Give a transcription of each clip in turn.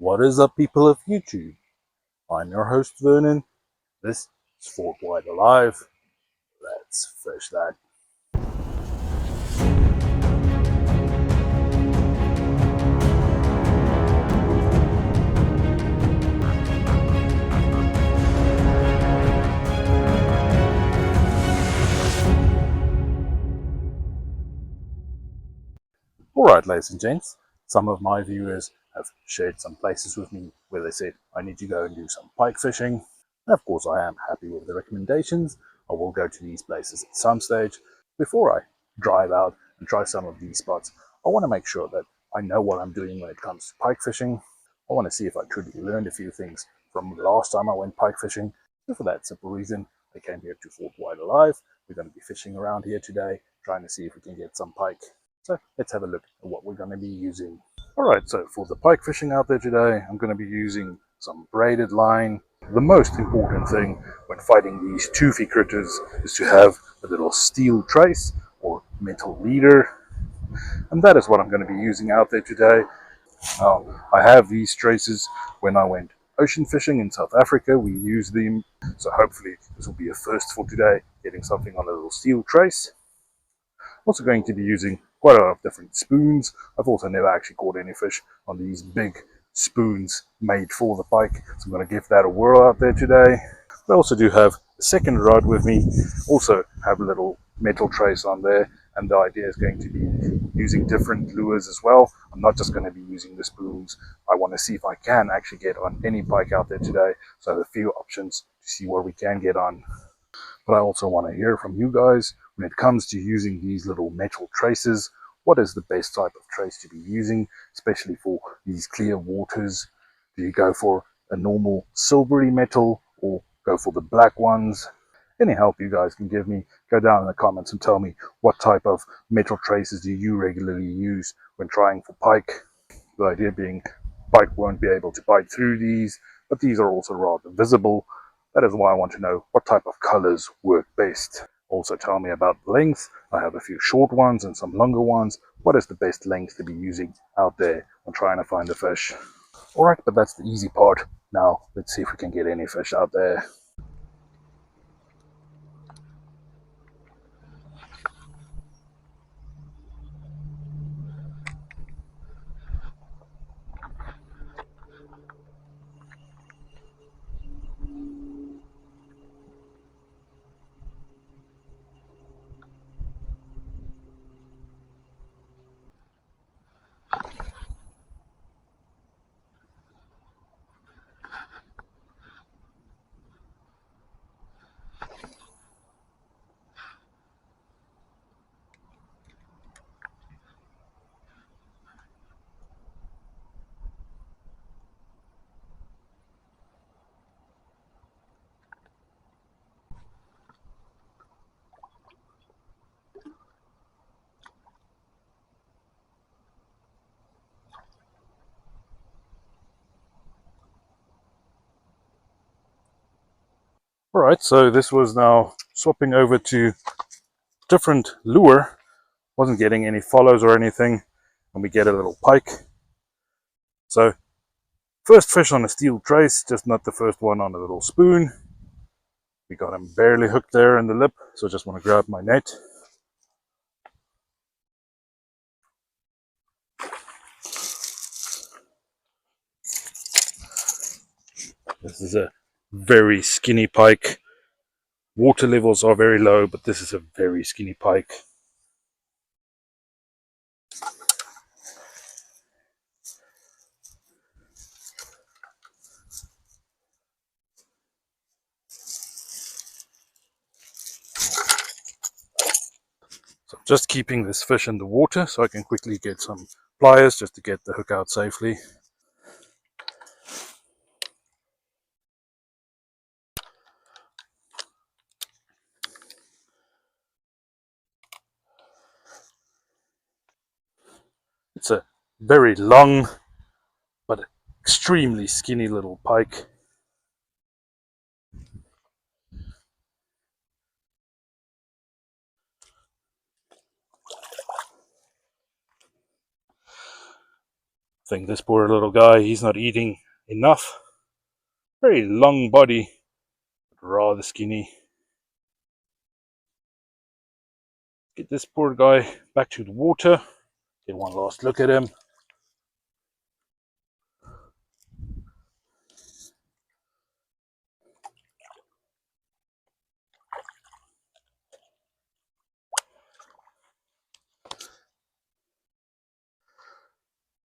What is up, people of YouTube? I'm your host Vernon. This is Fort Whyte Alive. Let's fish that. Alright, ladies and gents, some of my viewers have shared some places with me where they said I need to go and do some pike fishing. And of course, I am happy with the recommendations. I will go to these places at some stage. Before I drive out and try some of these spots, I want to make sure that I know what I'm doing when it comes to pike fishing. I want to see if I truly learned a few things from the last time I went pike fishing. So for that simple reason, I came here to Fort Whyte Alive. We're going to be fishing around here today, trying to see if we can get some pike. So let's have a look at what we're going to be using. Alright, so for the pike fishing out there today, I'm going to be using some braided line. The most important thing when fighting these toothy critters is to have a little steel trace or metal leader. And that is what I'm going to be using out there today. Now, I have these traces when I went ocean fishing in South Africa. We used them, so hopefully this will be a first for today, getting something on a little steel trace. Also going to be using quite a lot of different spoons. I've also never actually caught any fish on these big spoons made for the pike, so I'm going to give that a whirl out there today. I also do have a second rod with me, also have a little metal trace on there, and the idea is going to be using different lures as well. I'm not just going to be using the spoons. I want to see if I can actually get on any pike out there today, so I have a few options to see what we can get on. But I also want to hear from you guys when it comes to using these little metal traces. What is the best type of trace to be using, especially for these clear waters? Do you go for a normal silvery metal or go for the black ones? Any help you guys can give me, go down in the comments and tell me what type of metal traces do you regularly use when trying for pike. The idea being pike won't be able to bite through these, but these are also rather visible. That is why I want to know what type of colors work best. Also tell me about length. I have a few short ones and some longer ones. What is the best length to be using out there when trying to find a fish? Alright, but that's the easy part. Now let's see if we can get any fish out there. Alright, so this was now swapping over to different lure. Wasn't getting any follows or anything, and we get a little pike. So first fish on a steel trace, just not the first one on a little spoon. We got him barely hooked there in the lip, so I just want to grab my net. This is a very skinny pike. Water levels are very low, but this is a very skinny pike. So I'm just keeping this fish in the water so I can quickly get some pliers just to get the hook out safely. It's a very long but extremely skinny little pike. I think this poor little guy, he's not eating enough. Very long body, but rather skinny. Get this poor guy back to the water. Get one last look at him.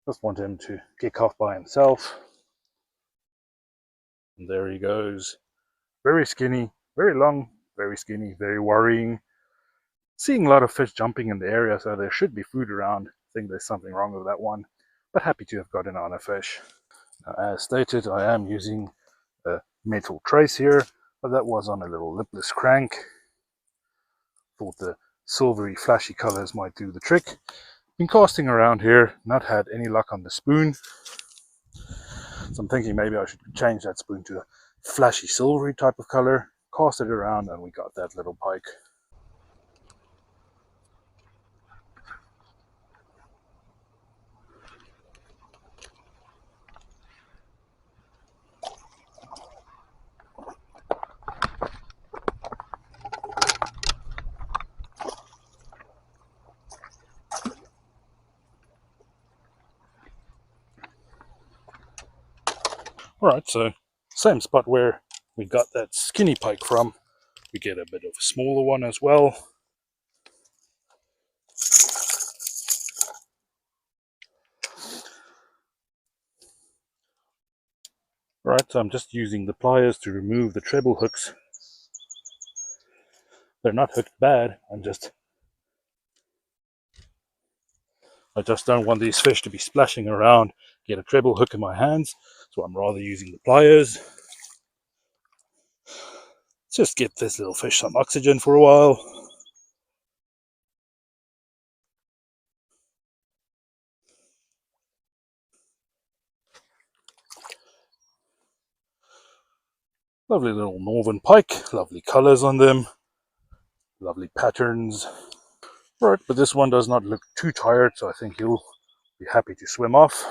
Just want him to kick off by himself. And there he goes. Very skinny, very long, very skinny, very worrying. Seeing a lot of fish jumping in the area, so there should be food around. I think there's something wrong with that one, but happy to have gotten on a fish. Now, as stated, I am using a metal trace here, but that was on a little lipless crank. Thought the silvery flashy colors might do the trick. Been casting around here, not had any luck on the spoon. So I'm thinking maybe I should change that spoon to a flashy silvery type of color. Cast it around and we got that little pike. Alright, so same spot where we got that skinny pike from. We get a bit of a smaller one as well. Right, so I'm just using the pliers to remove the treble hooks. They're not hooked bad, I just don't want these fish to be splashing around, get a treble hook in my hands, so I'm rather using the pliers. Just get this little fish some oxygen for a while. Lovely little northern pike, lovely colors on them, lovely patterns. Right, but this one does not look too tired, so I think he'll be happy to swim off.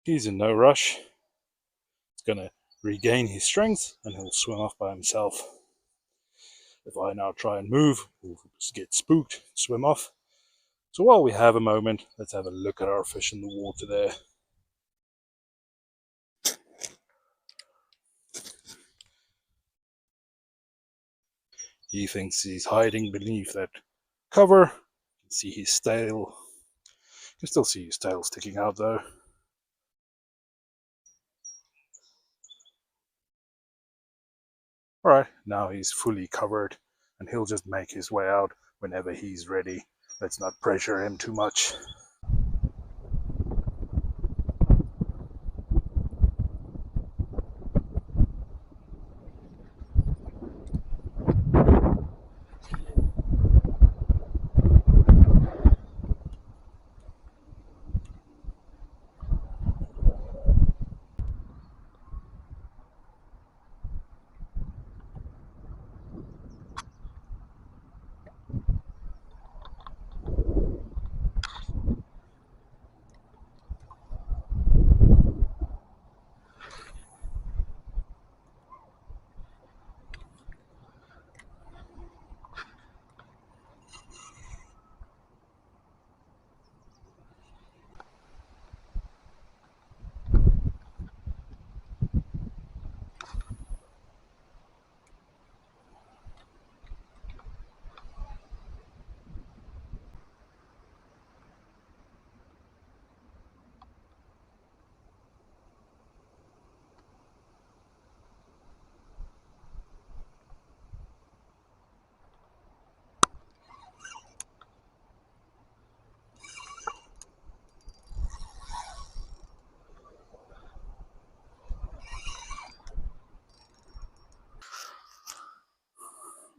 He's in no rush. He's going to regain his strength and he'll swim off by himself. If I now try and move, he'll get spooked, swim off. So while we have a moment, let's have a look at our fish in the water there. He thinks he's hiding beneath that cover. You can see his tail. You can still see his tail sticking out though. Alright, now he's fully covered and he'll just make his way out whenever he's ready. Let's not pressure him too much.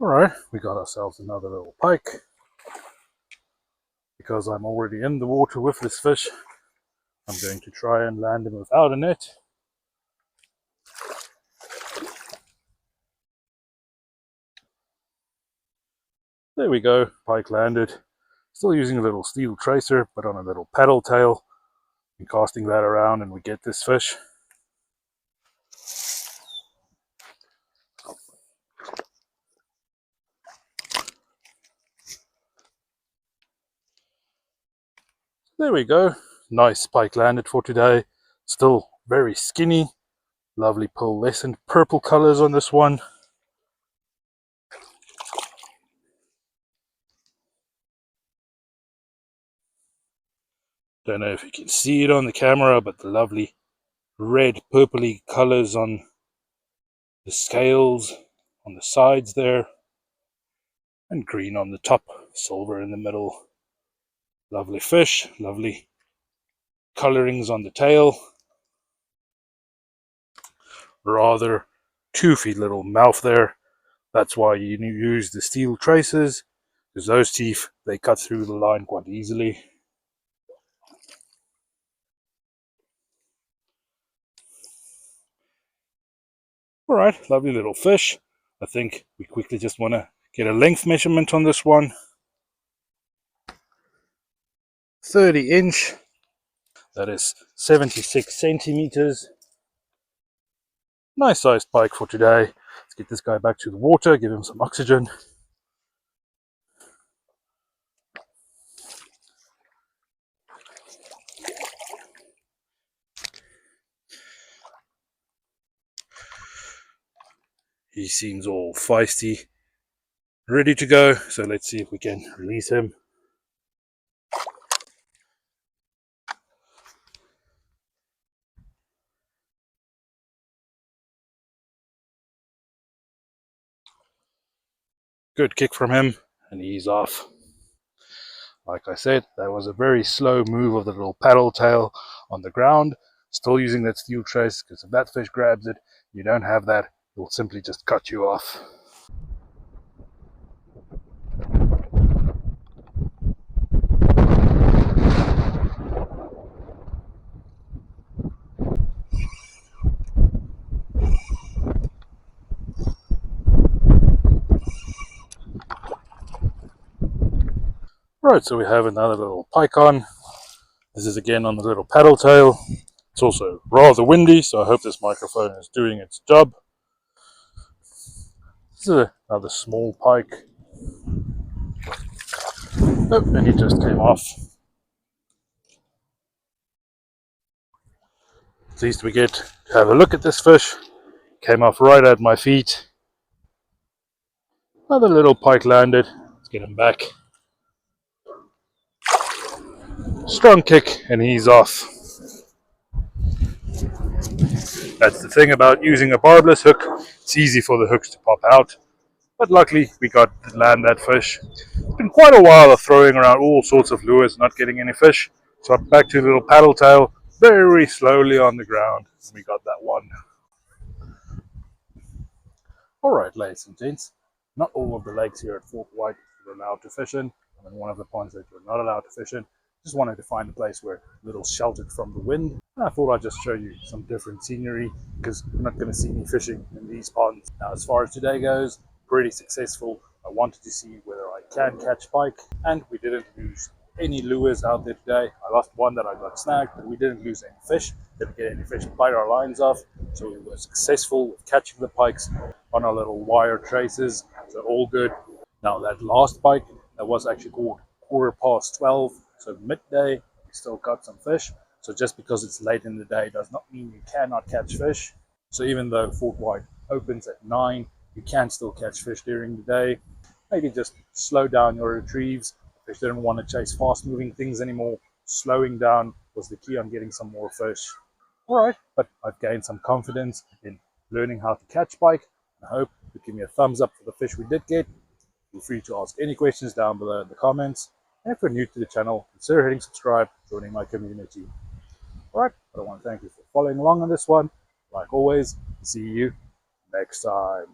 Alright, we got ourselves another little pike. Because I'm already in the water with this fish, I'm going to try and land him without a net. There we go, pike landed. Still using a little steel tracer, but on a little paddle tail. And casting that around and we get this fish. There we go. Nice pike landed for today. Still very skinny. Lovely pearlescent purple colors on this one. Don't know if you can see it on the camera, but the lovely red purpley colors on the scales on the sides there, and green on the top, silver in the middle. Lovely fish, lovely colorings on the tail. Rather toothy little mouth there. That's why you use the steel traces, because those teeth, they cut through the line quite easily. Alright, lovely little fish. I think we quickly just want to get a length measurement on this one. 30 inch. That is 76 centimeters. Nice sized pike for today. Let's get this guy back to the water, give him some oxygen. He seems all feisty, ready to go. So let's see if we can release him. Good kick from him, and he's off. Like I said, that was a very slow move of the little paddle tail on the ground. Still using that steel trace, because if that fish grabs it, you don't have that, it will simply just cut you off. Right, so we have another little pike on. This is again on the little paddle tail. It's also rather windy, so I hope this microphone is doing its job. This is another small pike. Oh, and he just came off. At least we get to have a look at this fish. Came off right at my feet. Another little pike landed. Let's get him back. Strong kick, and he's off. That's the thing about using a barbless hook. It's easy for the hooks to pop out. But luckily, we got to land that fish. It's been quite a while of throwing around all sorts of lures, not getting any fish. So back to the little paddle tail, very slowly on the ground. And we got that one. Alright, ladies and gents, not all of the lakes here at Fort Whyte are allowed to fish in. I'm in one of the ponds that you're not allowed to fish in. Just wanted to find a place where a little sheltered from the wind. And I thought I'd just show you some different scenery, because you're not going to see me fishing in these ponds. Now, as far as today goes, pretty successful. I wanted to see whether I can catch pike, and we didn't lose any lures out there today. I lost one that I got snagged, but we didn't lose any fish. Didn't get any fish to bite our lines off, so we were successful with catching the pikes on our little wire traces, so all good. Now that last pike, that was actually called 12:15, so midday, we still got some fish. So just because it's late in the day does not mean you cannot catch fish. So even though Fort Whyte opens at 9, you can still catch fish during the day. Maybe just slow down your retrieves. Fish didn't want to chase fast moving things anymore. Slowing down was the key on getting some more fish. Alright, but I've gained some confidence in learning how to catch pike. I hope you give me a thumbs up for the fish we did get. Feel free to ask any questions down below in the comments. And if you're new to the channel, consider hitting subscribe, joining my community. Alright, but I want to thank you for following along on this one. Like always, see you next time.